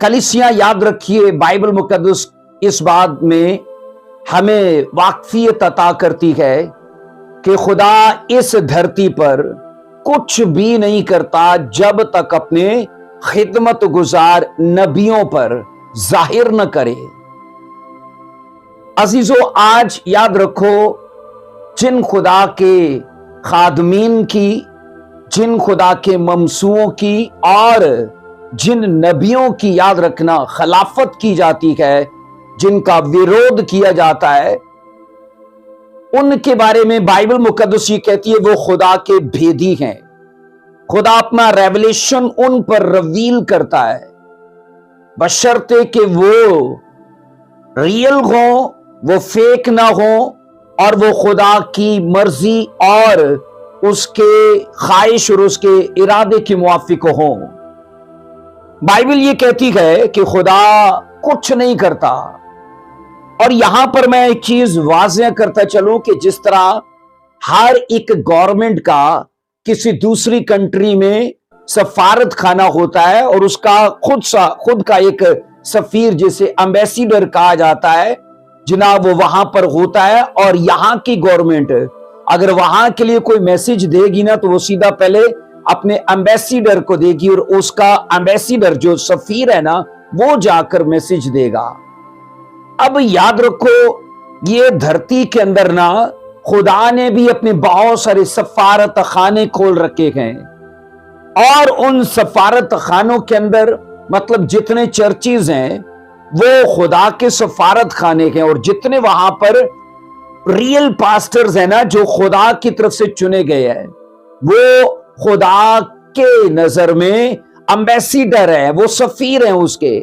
कलीसिया याद रखिए, बाइबल मुकद्दस इस बात में हमें वाकफियत अता करती है कि खुदा इस धरती पर कुछ भी नहीं करता जब तक अपने खिदमत गुजार नबियों पर जाहिर न करे। अजीजों, आज याद रखो, जिन खुदा के खादमीन की, जिन खुदा के ममसूओं की और जिन नबियों की याद रखना खिलाफत की जाती है, जिनका विरोध किया जाता है, उनके बारे में बाइबल मुकद्दस ये कहती है वो खुदा के भेदी हैं। खुदा अपना रेवलेशन उन पर रिवील करता है, बशर्ते कि वो रियल हो, वो फेक ना हो और वो खुदा की मर्जी और उसके ख्वाहिश और उसके इरादे के मुवाफिक हो। बाइबल ये कहती है कि खुदा कुछ नहीं करता। और यहां पर मैं एक चीज वाज़ेह करता चलूं कि जिस तरह हर एक गवर्नमेंट का किसी दूसरी कंट्री में सफारत खाना होता है और उसका खुद का एक सफीर, जिसे एम्बेसडर कहा जाता है, जनाब वो वहां पर होता है। और यहां की गवर्नमेंट अगर वहां के लिए कोई मैसेज देगी ना तो वो सीधा पहले अपने एम्बेसडर को देगी और उसका एम्बेसडर जो सफीर है ना वो जाकर मैसेज देगा। अब याद रखो, ये धरती के अंदर ना खुदा ने भी अपने बहुत सारे सफारत खाने खोल रखे हैं और उन सफारत खानों के अंदर मतलब जितने चर्चेज हैं वो खुदा के सफारत खाने हैं। और जितने वहां पर रियल पास्टर्स हैं ना जो खुदा की तरफ से चुने गए हैं, वो खुदा के नजर में एम्बेसडर है, वो सफीर हैं उसके।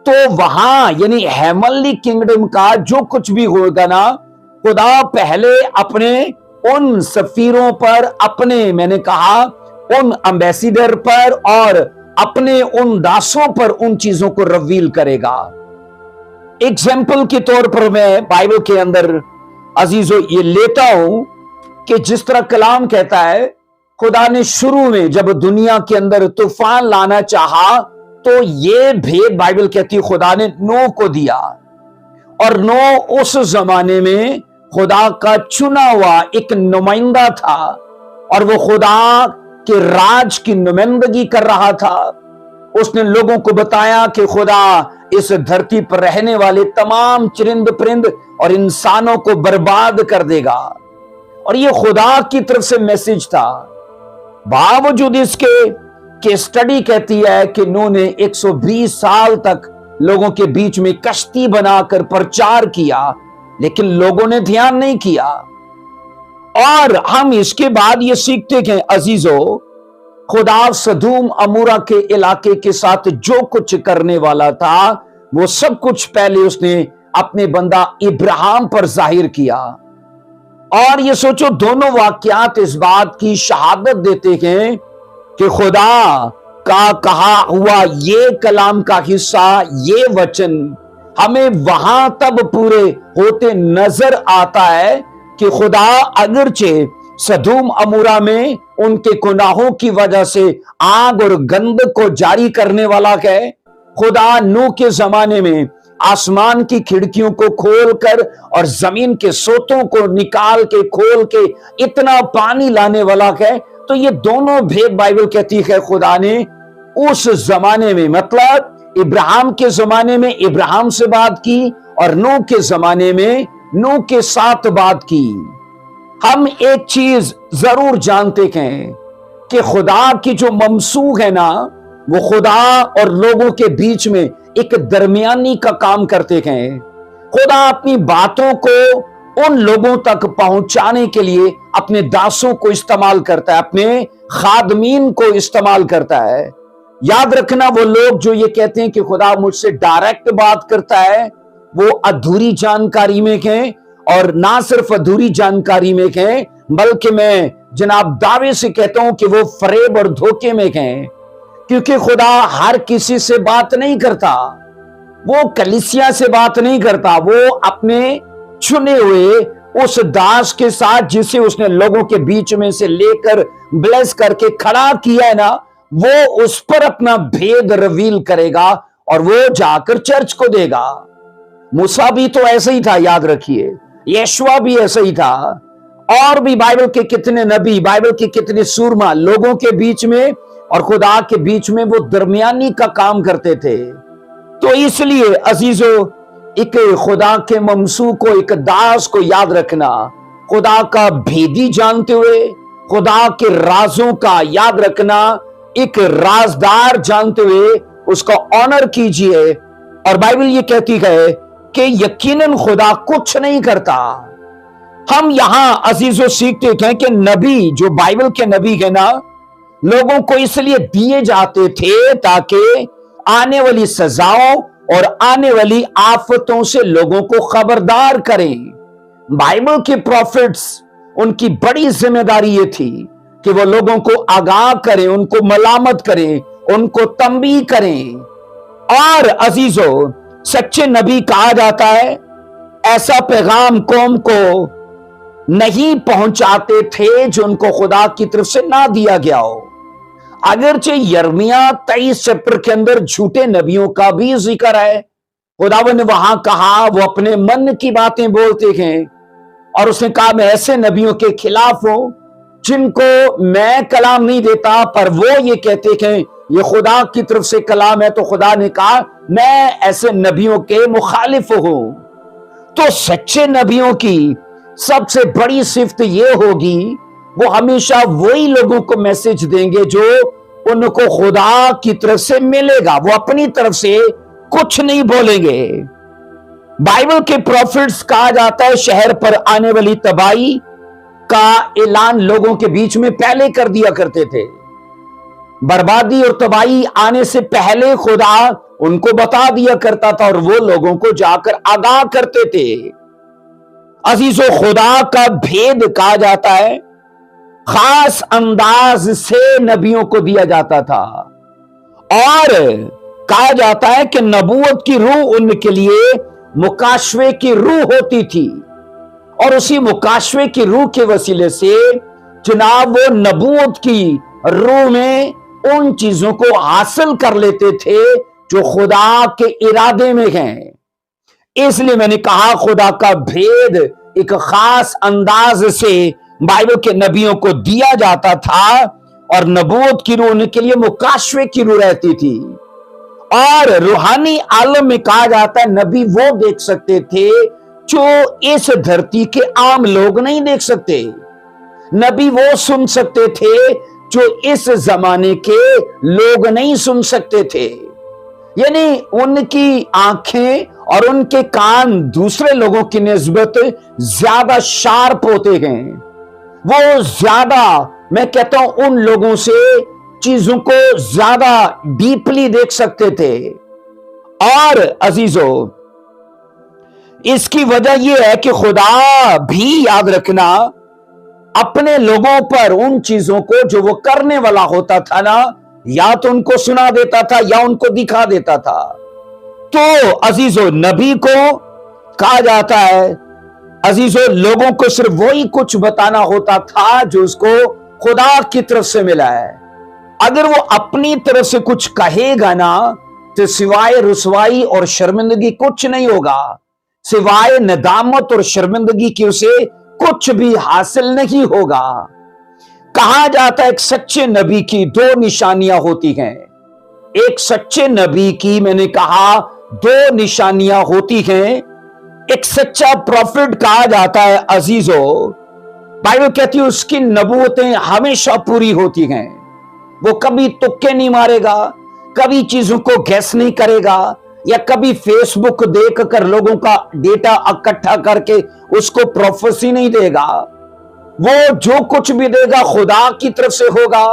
तो वहां यानी हेमनली किंगडम का जो कुछ भी होगा ना, खुदा पहले अपने उन सफीरों पर, अपने मैंने कहा उन एम्बेसडर पर और अपने उन दासों पर उन चीजों को रिवील करेगा। एग्जाम्पल के तौर पर मैं बाइबल के अंदर अजीजों ये लेता हूं कि जिस तरह कलाम कहता है, खुदा ने शुरू में जब दुनिया के अंदर तूफान लाना चाहा तो ये भेद बाइबल कहती है खुदा ने नूह को दिया। और नूह उस जमाने में खुदा का चुना हुआ एक नुमाइंदा था और वो खुदा के राज की नुमाइंदगी कर रहा था। उसने लोगों को बताया कि खुदा इस धरती पर रहने वाले तमाम चरिंद परिंद और इंसानों को बर्बाद कर देगा। और ये खुदा की तरफ से मैसेज था। बावजूद इसके कि स्टडी कहती है कि नूह ने 120 साल तक लोगों के बीच में कश्ती बनाकर प्रचार किया, लेकिन लोगों ने ध्यान नहीं किया। और हम इसके बाद ये सीखते हैं अजीजों, खुदा सदूम अमूरा के इलाके के साथ जो कुछ करने वाला था वो सब कुछ पहले उसने अपने बंदा इब्राहिम पर जाहिर किया। और ये सोचो, दोनों वाकयात इस बात की शहादत देते हैं कि खुदा का कहा हुआ ये कलाम का हिस्सा, ये वचन हमें वहां तब पूरे होते नजर आता है कि खुदा अगरचे सदूम अमूरा में उनके गुनाहों की वजह से आग और गंध को जारी करने वाला है, खुदा नूह के जमाने में आसमान की खिड़कियों को खोलकर और जमीन के सोतों को निकाल के खोल के इतना पानी लाने वाला है। तो ये दोनों भेद बाइबल कहती है खुदा ने उस जमाने में, मतलब इब्राहिम के जमाने में इब्राहिम से बात की और नूह के जमाने में नूह के साथ बात की। हम एक चीज जरूर जानते हैं कि खुदा की जो ममसूख है ना, वो खुदा और लोगों के बीच में एक दरमियानी का काम करते हैं। खुदा अपनी बातों को उन लोगों तक पहुंचाने के लिए अपने दासों को इस्तेमाल करता है, अपने खादमीन को इस्तेमाल करता है। याद रखना, वो लोग जो ये कहते हैं कि खुदा मुझसे डायरेक्ट बात करता है, वो अधूरी जानकारी में हैं। और ना सिर्फ अधूरी जानकारी में हैं, बल्कि मैं जनाब दावे से कहता हूं कि वो फरेब और धोखे में हैं। क्योंकि खुदा हर किसी से बात नहीं करता, वो कलीसिया से बात नहीं करता, वो अपने चुने हुए उस दास के साथ जिसे उसने लोगों के बीच में से लेकर ब्लेस करके खड़ा किया है ना, वो उस पर अपना भेद रिवील करेगा और वो जाकर चर्च को देगा। मूसा भी तो ऐसे ही था, याद रखिए, यीशुआ भी ऐसे ही था, और भी बाइबल के कितने नबी, बाइबल के कितने सूरमा लोगों के बीच में और खुदा के बीच में वो दरमियानी का काम करते थे। तो इसलिए अजीजों, एक खुदा के ममसू को, एक दास को याद रखना, खुदा का भेदी जानते हुए, खुदा के राजों का याद रखना, एक राजदार जानते हुए उसका ऑनर कीजिए। और बाइबल ये कहती है कि यकीनन खुदा कुछ नहीं करता। हम यहां अजीजों सीखते हैं कि नबी, जो बाइबल के नबी है ना, लोगों को इसलिए दिए जाते थे ताकि आने वाली सजाओं और आने वाली आफतों से लोगों को खबरदार करें। बाइबल के प्रॉफिट्स, उनकी बड़ी जिम्मेदारी ये थी कि वो लोगों को आगाह करें, उनको मलामत करें, उनको तंबीह करें। और अजीजों, सच्चे नबी कहा जाता है, ऐसा पैगाम कौम को नहीं पहुंचाते थे जो उनको खुदा की तरफ से ना दिया गया हो। अगरचे यिर्मयाह 23 चैप्टर के अंदर झूठे नबियों का भी जिक्र है, खुदावंद ने वहां कहा वो अपने मन की बातें बोलते हैं, और उसने कहा मैं ऐसे नबियों के खिलाफ हूं जिनको मैं कलाम नहीं देता, पर वो ये कहते हैं ये खुदा की तरफ से कलाम है। तो खुदा ने कहा मैं ऐसे नबियों के मुखालिफ हूं। तो सच्चे नबियों की सबसे बड़ी सिफ्त ये होगी, वो हमेशा वही लोगों को मैसेज देंगे जो उनको खुदा की तरफ से मिलेगा। वो अपनी तरफ से कुछ नहीं बोलेंगे। बाइबल के प्रॉफिट्स कहा जाता है शहर पर आने वाली तबाही का ऐलान लोगों के बीच में पहले कर दिया करते थे। बर्बादी और तबाही आने से पहले खुदा उनको बता दिया करता था और वो लोगों को जाकर आगाह करते थे। अजीजों, खुदा का भेद कहा जाता है खास अंदाज से नबियों को दिया जाता था, और कहा जाता है कि नबूवत की रूह उनके लिए मुकाशवे की रूह होती थी, और उसी मुकाशवे की रूह के वसीले से जनाब वो नबूवत की रूह में उन चीजों को हासिल कर लेते थे जो खुदा के इरादे में हैं। इसलिए मैंने कहा खुदा का भेद एक खास अंदाज से बाइबल के नबियों को दिया जाता था, और नबूवत की रूह उनके लिए मुकाशवे की रूह रहती थी। और रूहानी आलम में कहा जाता है नबी वो देख सकते थे जो इस धरती के आम लोग नहीं देख सकते। नबी वो सुन सकते थे जो इस जमाने के लोग नहीं सुन सकते थे। यानी उनकी आंखें और उनके कान दूसरे लोगों की निस्बत ज्यादा शार्प होते हैं। वो ज्यादा, मैं कहता हूं, उन लोगों से चीजों को ज्यादा डीपली देख सकते थे। और अजीजों, इसकी वजह यह है कि खुदा भी, याद रखना, अपने लोगों पर उन चीजों को जो वो करने वाला होता था ना, या तो उनको सुना देता था या उनको दिखा देता था। तो अजीजों, नबी को कहा जाता है, अजीजों, लोगों को सिर्फ वही कुछ बताना होता था जो उसको खुदा की तरफ से मिला है। अगर वो अपनी तरफ से कुछ कहेगा ना, तो सिवाय रुसवाई और शर्मिंदगी कुछ नहीं होगा। सिवाय नदामत और शर्मिंदगी की उसे कुछ भी हासिल नहीं होगा। कहा जाता है एक सच्चे नबी की दो निशानियां होती हैं। एक सच्चे नबी की, मैंने कहा, दो निशानियां होती हैं। एक सच्चा प्रॉफिट कहा जाता है अजीजों, बाइबल कहती है उसकी नबूवतें हमेशा पूरी होती हैं। वो कभी तुक्के नहीं मारेगा, कभी चीजों को गैस नहीं करेगा, या कभी फेसबुक देखकर लोगों का डेटा इकट्ठा करके उसको प्रोफेसी नहीं देगा। वो जो कुछ भी देगा खुदा की तरफ से होगा।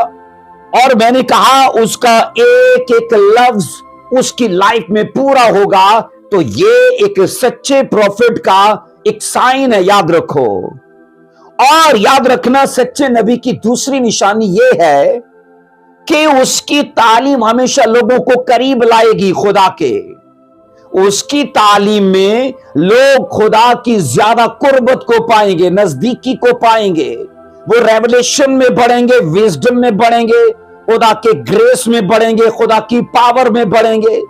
और मैंने कहा उसका एक एक लफ्ज उसकी लाइफ में पूरा होगा। तो ये एक सच्चे प्रॉफिट का एक साइन है, याद रखो। और याद रखना, सच्चे नबी की दूसरी निशानी ये है कि उसकी तालीम हमेशा लोगों को करीब लाएगी खुदा के। उसकी तालीम में लोग खुदा की ज्यादा कुर्बत को पाएंगे, नजदीकी को पाएंगे। वो रेवलेशन में बढ़ेंगे, विजडम में बढ़ेंगे, खुदा के ग्रेस में बढ़ेंगे, खुदा की पावर में बढ़ेंगे।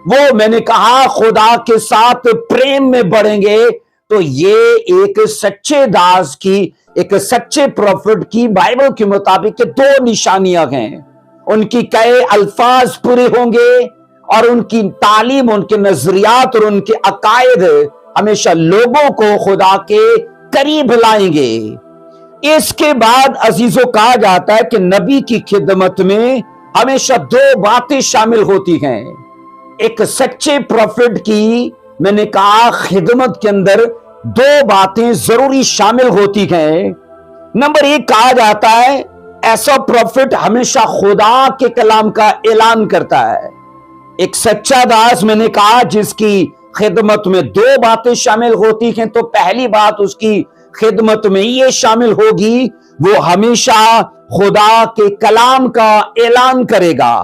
वो मैंने कहा खुदा के साथ प्रेम में बढ़ेंगे, तो ये एक सच्चे दास की, एक सच्चे प्रॉफिट की बाइबल के मुताबिक दो निशानियां हैं। उनकी कई अल्फाज पूरे होंगे और उनकी तालीम, उनके नजरियात और उनके अकायद हमेशा लोगों को खुदा के करीब लाएंगे। इसके बाद अजीजों कहा जाता है कि नबी की खिदमत में हमेशा दो बातें शामिल होती हैं। एक सच्चे प्रॉफिट की मैंने कहा खिदमत के अंदर दो बातें जरूरी शामिल होती हैं। नंबर एक, कहा जाता है ऐसा प्रॉफिट हमेशा खुदा के कलाम का ऐलान करता है। एक सच्चा दास मैंने कहा जिसकी खिदमत में दो बातें शामिल होती हैं, तो पहली बात उसकी खिदमत में ये शामिल होगी, वो हमेशा खुदा के कलाम का ऐलान करेगा।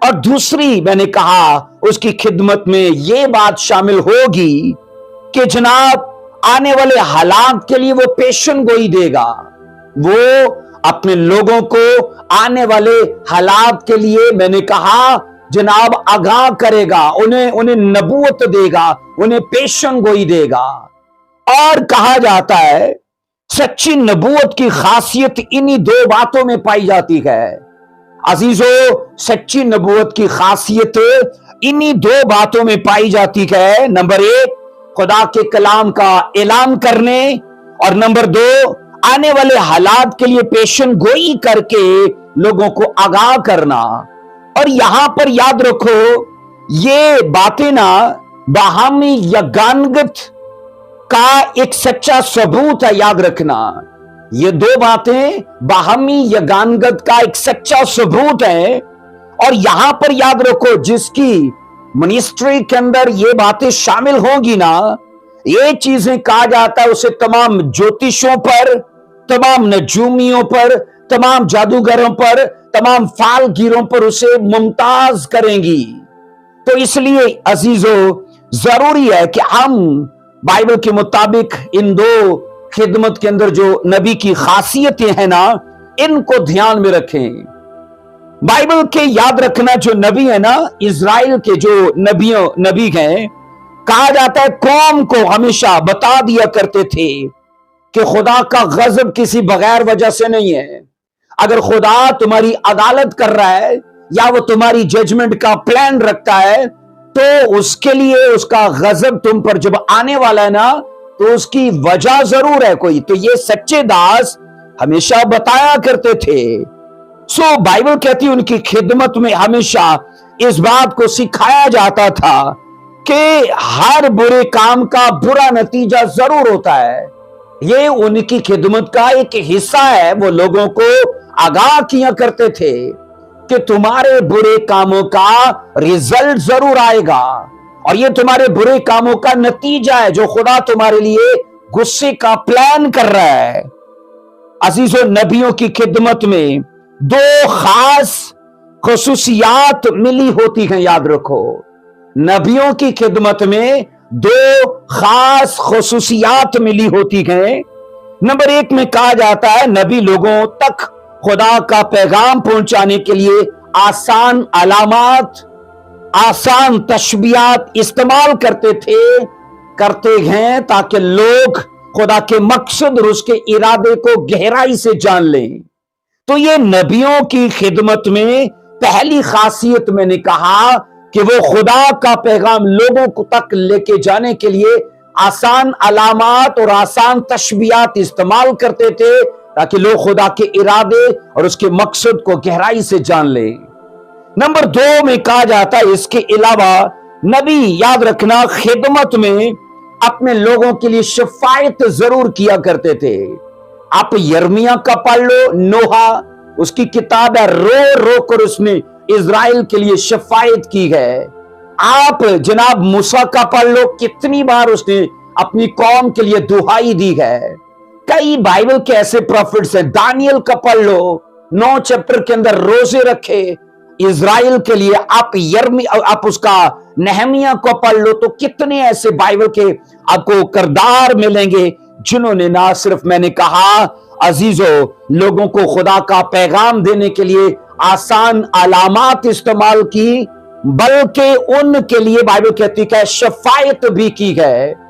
और दूसरी मैंने कहा उसकी खिदमत में ये बात शामिल होगी कि जनाब आने वाले हालात के लिए वो पेशन गोई देगा। वो अपने लोगों को आने वाले हालात के लिए मैंने कहा जनाब आगाह करेगा, उन्हें नबूवत देगा, उन्हें पेशन गोई देगा। और कहा जाता है सच्ची नबूवत की खासियत इन्हीं दो बातों में पाई जाती है। अजीजों, सच्ची नबूवत की खासियत इन्हीं दो बातों में पाई जाती है। नंबर एक, खुदा के कलाम का ऐलान करने, और नंबर दो, आने वाले हालात के लिए पेशन गोई करके लोगों को आगाह करना। और यहां पर याद रखो ये बातें ना बाहमी यगानगत का एक सच्चा सबूत है। याद रखना ये दो बातें बाहमी यगानगत का एक सच्चा सबूत है। और यहां पर याद रखो जिसकी मिनिस्ट्री के अंदर ये बातें शामिल होंगी ना, ये चीजें कहा जाता है उसे तमाम ज्योतिषों पर, तमाम नजूमियों पर, तमाम जादूगरों पर, तमाम फालगीरों पर उसे मुमताज करेंगी। तो इसलिए अजीजों जरूरी है कि हम बाइबल के मुताबिक इन दो खिदमत के अंदर जो नबी की खासियतें हैं ना, इनको ध्यान में रखें। बाइबल के याद रखना जो नबी है ना, इज़राइल के जो नबी हैं, कहा जाता है कौम को हमेशा बता दिया करते थे कि खुदा का गजब किसी बगैर वजह से नहीं है। अगर खुदा तुम्हारी अदालत कर रहा है या वो तुम्हारी जजमेंट का प्लान रखता है, तो उसके लिए उसका गजब तुम पर जब आने वाला है ना, तो उसकी वजह जरूर है कोई। तो ये सच्चे दास हमेशा बताया करते थे। सो बाइबल कहती है उनकी खिदमत में हमेशा इस बात को सिखाया जाता था कि हर बुरे काम का बुरा नतीजा जरूर होता है। ये उनकी खिदमत का एक हिस्सा है। वो लोगों को आगाह किया करते थे कि तुम्हारे बुरे कामों का रिजल्ट जरूर आएगा, और ये तुम्हारे बुरे कामों का नतीजा है जो खुदा तुम्हारे लिए गुस्से का प्लान कर रहा है। अजीजों, नबियों की खिदमत में दो खास खुसूसियात मिली होती हैं। याद रखो, नबियों की खिदमत में दो खास खुसूसियात मिली होती हैं। नंबर एक में कहा जाता है नबी लोगों तक खुदा का पैगाम पहुंचाने के लिए आसान अलामात, आसान तशबीहात इस्तेमाल करते हैं ताकि लोग खुदा के मकसद और उसके इरादे को गहराई से जान लें। तो ये नबियों की खिदमत में पहली खासियत मैंने कहा कि वो खुदा का पैगाम लोगों को तक लेके जाने के लिए आसान अलामात और आसान तशबीहात इस्तेमाल करते थे ताकि लोग खुदा के इरादे और उसके मकसद को गहराई से जान लें। नंबर दो में कहा जाता है इसके अलावा नबी, याद रखना, खिदमत में अपने लोगों के लिए शफायत जरूर किया करते थे। आप यर्मिया का पढ़ लो, नोहा उसकी किताब है, रो रो कर उसने इज़राइल के लिए शफायत की है। आप जनाब मूसा का पढ़ लो, कितनी बार उसने अपनी कौम के लिए दुहाई दी है। कई बाइबल के ऐसे प्रॉफिट्स हैं। दानियल का पढ़ लो, 9 चैप्टर के अंदर रोजे रखे इज़राइल के लिए। आप उसका नहमिया को पढ़ लो, तो कितने ऐसे बाइबल के आपको किरदार मिलेंगे जिन्होंने ना सिर्फ मैंने कहा अजीजों लोगों को खुदा का पैगाम देने के लिए आसान अलामात इस्तेमाल की, बल्कि उनके लिए बाइबल कहती है शफायत भी की है